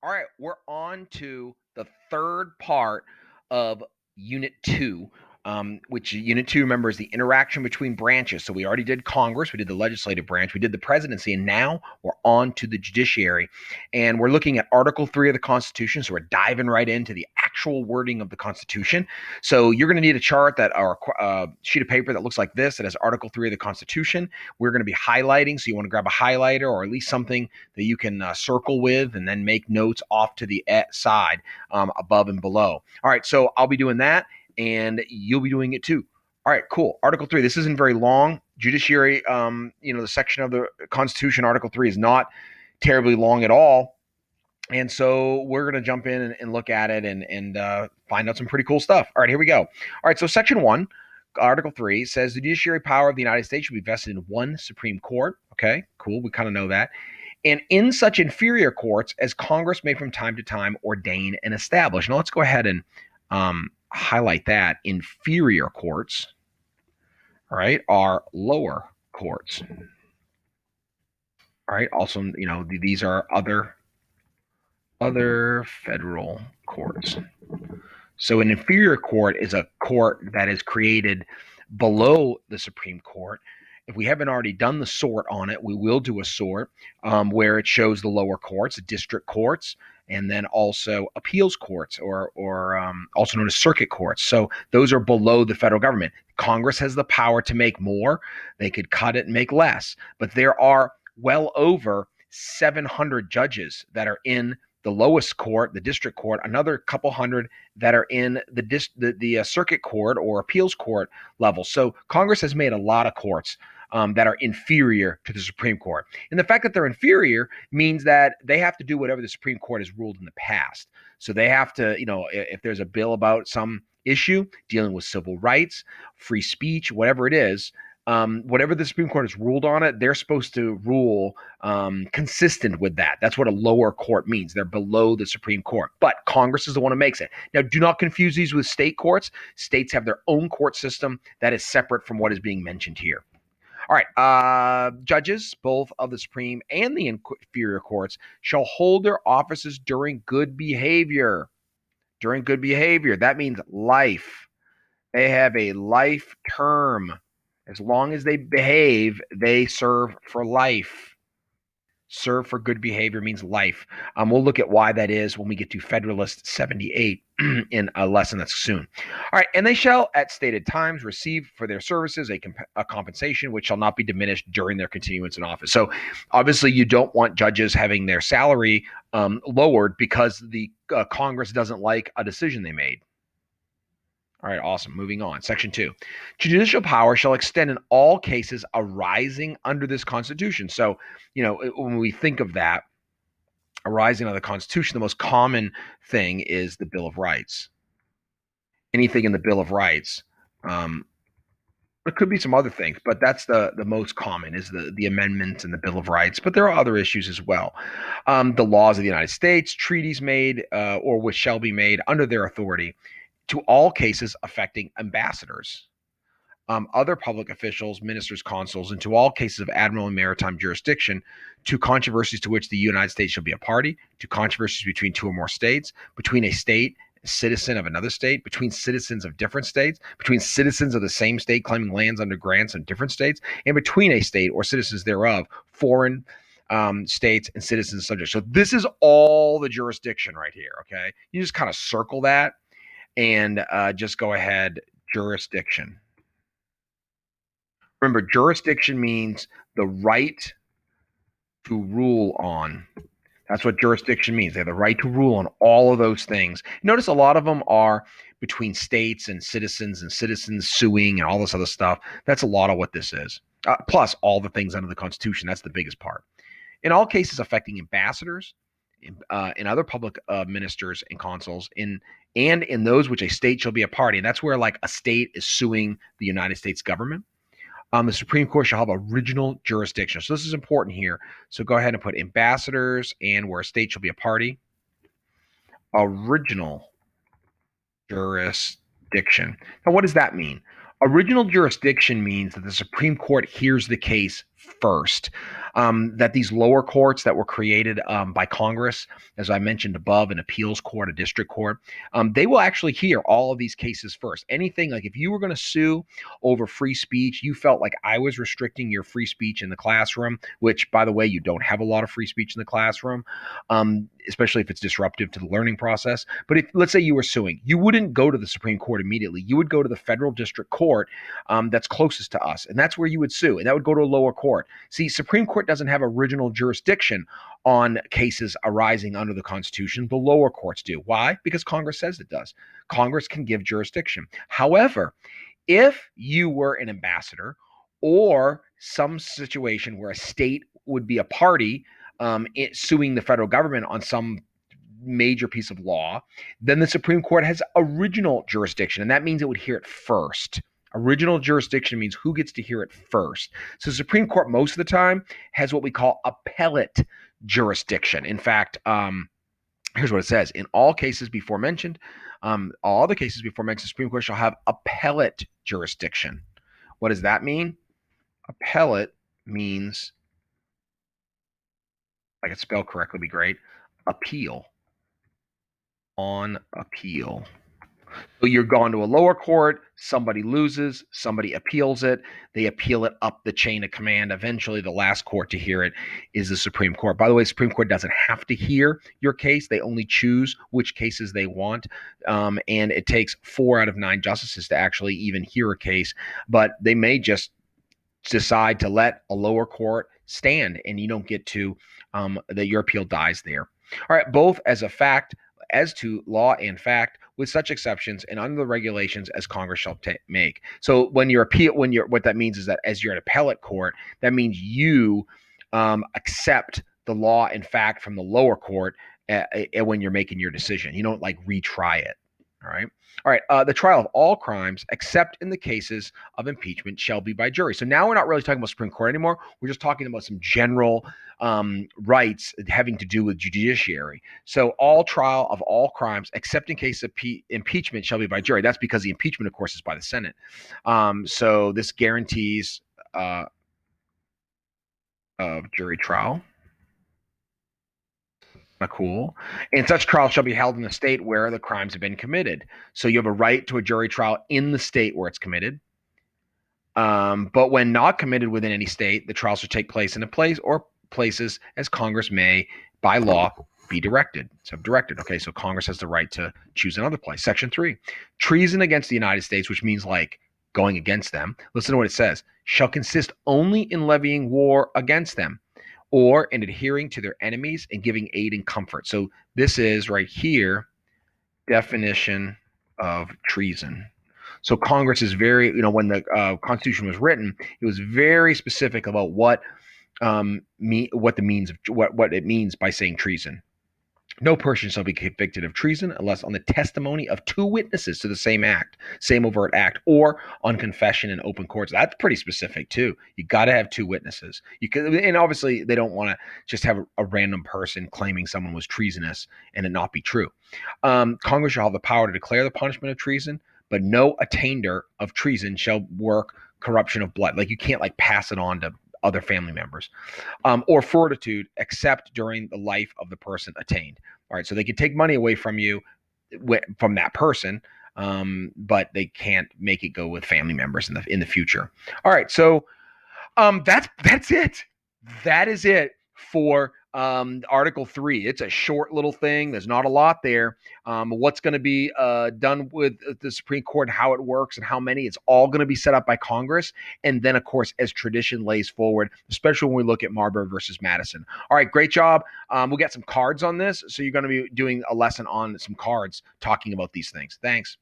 All right, we're on to the third part of Unit 2, which Unit 2, remember, is the interaction between branches. So we already did Congress, we did the legislative branch, we did the presidency, and now we're on to the judiciary. And we're looking at Article 3 of the Constitution, so we're diving right into the actual wording of the Constitution. So you're going to need a chart that or a sheet of paper that looks like this that has Article 3 of the Constitution. We're going to be highlighting, so you want to grab a highlighter or at least something that you can circle with and then make notes off to the side above and below. All right, so I'll be doing that and you'll be doing it too. All right, cool. Article 3, this isn't very long. Judiciary, the section of the Constitution, Article 3 is not terribly long at all. And so we're going to jump in and look at it and find out some pretty cool stuff. All right, here we go. All right, so Section 1, Article 3 says the judiciary power of the United States should be vested in one Supreme Court. Okay, cool. We kind of know that. And in such inferior courts as Congress may from time to time ordain and establish. Now let's go ahead and highlight that. Inferior courts, all right, are lower courts. All right, also, these are other federal courts. So an inferior court is a court that is created below the Supreme Court. If we haven't already done the sort on it, we will do a sort where it shows the lower courts, district courts, and then also appeals courts or also known as circuit courts. So those are below the federal government. Congress has the power to make more. They could cut it and make less. But there are well over 700 judges that are in the lowest court, the district court, another couple hundred that are in the circuit court or appeals court level. So Congress has made a lot of courts that are inferior to the Supreme Court. And the fact that they're inferior means that they have to do whatever the Supreme Court has ruled in the past. So they have to, if there's a bill about some issue dealing with civil rights, free speech, whatever it is, whatever the Supreme Court has ruled on it, they're supposed to rule consistent with that. That's what a lower court means. They're below the Supreme Court. But Congress is the one who makes it. Now, do not confuse these with state courts. States have their own court system that is separate from what is being mentioned here. All right, judges, both of the Supreme and the inferior courts, shall hold their offices during good behavior. During good behavior. That means life. They have a life term. As long as they behave, they serve for life. Serve for good behavior means life. We'll look at why that is when we get to Federalist 78 in a lesson that's soon. All right, and they shall at stated times receive for their services a compensation which shall not be diminished during their continuance in office. So obviously you don't want judges having their salary lowered because the Congress doesn't like a decision they made. All right, awesome. Moving on. Section 2. Judicial power shall extend in all cases arising under this Constitution. So, when we think of that, arising under the Constitution, the most common thing is the Bill of Rights. Anything in the Bill of Rights. There could be some other things, but that's the most common is the amendments and the Bill of Rights. But there are other issues as well. The laws of the United States, treaties made or which shall be made under their authority, to all cases affecting ambassadors, other public officials, ministers, consuls, and to all cases of admiral and maritime jurisdiction, to controversies to which the United States shall be a party, to controversies between two or more states, between a state, a citizen of another state, between citizens of different states, between citizens of the same state claiming lands under grants in different states, and between a state or citizens thereof, foreign states and citizens subject. So this is all the jurisdiction right here, okay? You just kind of circle that and just go ahead, jurisdiction. Remember, jurisdiction means the right to rule on. That's what jurisdiction means. They have the right to rule on all of those things. Notice a lot of them are between states and citizens suing and all this other stuff. That's a lot of what this is. Plus all the things under the Constitution. That's the biggest part. In all cases affecting ambassadors, in other public ministers and consuls, and in those which a state shall be a party. And that's where like a state is suing the United States government. The Supreme Court shall have original jurisdiction. So this is important here. So go ahead and put ambassadors and where a state shall be a party. Original jurisdiction. Now, what does that mean? Original jurisdiction means that the Supreme Court hears the case first. That these lower courts that were created by Congress, as I mentioned above, an appeals court, a district court, they will actually hear all of these cases first. Anything like if you were going to sue over free speech, you felt like I was restricting your free speech in the classroom, which, by the way, you don't have a lot of free speech in the classroom, especially if it's disruptive to the learning process. But if, let's say you were suing, you wouldn't go to the Supreme Court immediately. You would go to the federal district court that's closest to us, and that's where you would sue, and that would go to a lower court. See, Supreme Court doesn't have original jurisdiction on cases arising under the Constitution. The lower courts do. Why? Because Congress says it does. Congress can give jurisdiction. However, if you were an ambassador or some situation where a state would be a party suing the federal government on some major piece of law, then the Supreme Court has original jurisdiction, and that means it would hear it first. Original jurisdiction means who gets to hear it first. So the Supreme Court most of the time has what we call appellate jurisdiction. In fact, here's what it says. In all cases before mentioned, all the cases before mentioned, the Supreme Court shall have appellate jurisdiction. What does that mean? Appellate means, if I could spell correctly, would be great, appeal. On appeal. So you're gone to a lower court, somebody loses, somebody appeals it, they appeal it up the chain of command. Eventually, the last court to hear it is the Supreme Court. By the way, the Supreme Court doesn't have to hear your case. They only choose which cases they want. And it takes 4 out of 9 justices to actually even hear a case, but they may just decide to let a lower court stand, and you don't get to, that your appeal dies there. All right, both as a fact, as to law and fact, with such exceptions and under the regulations as Congress shall make. So when you're what that means is that as you're an appellate court, that means you accept the law and fact from the lower court when you're making your decision. You don't like retry it. All right. The trial of all crimes, except in the cases of impeachment, shall be by jury. So now we're not really talking about Supreme Court anymore. We're just talking about some general rights having to do with judiciary. So all trial of all crimes, except in case of impeachment, shall be by jury. That's because the impeachment, of course, is by the Senate. So this guarantees of jury trial. Cool. And such trial shall be held in the state where the crimes have been committed. So you have a right to a jury trial in the state where it's committed. But when not committed within any state, the trial shall take place in a place or places as Congress may, by law, be directed. So directed. Okay, so Congress has the right to choose another place. Section 3, treason against the United States, which means like going against them. Listen to what it says. Shall consist only in levying war against them, or in adhering to their enemies and giving aid and comfort. So this is right here, definition of treason. So Congress is very, when the Constitution was written, it was very specific about what it means by saying treason. No person shall be convicted of treason unless on the testimony of 2 witnesses to the same act, same overt act, or on confession in open courts. That's pretty specific too. You got to have 2 witnesses. And obviously they don't want to just have a random person claiming someone was treasonous and it not be true. Congress shall have the power to declare the punishment of treason, but no attainder of treason shall work corruption of blood. Like you can't like pass it on to other family members, or fortitude, except during the life of the person attained. All right, so they can take money away from you, from that person, but they can't make it go with family members in the future. All right, so that's it. That is it for Article 3. It's a short little thing. There's not a lot there. What's going to be done with the Supreme Court, how it works and how many, it's all going to be set up by Congress. And then, of course, as tradition lays forward, especially when we look at Marbury versus Madison. All right, great job. We'll get some cards on this. So you're going to be doing a lesson on some cards talking about these things. Thanks.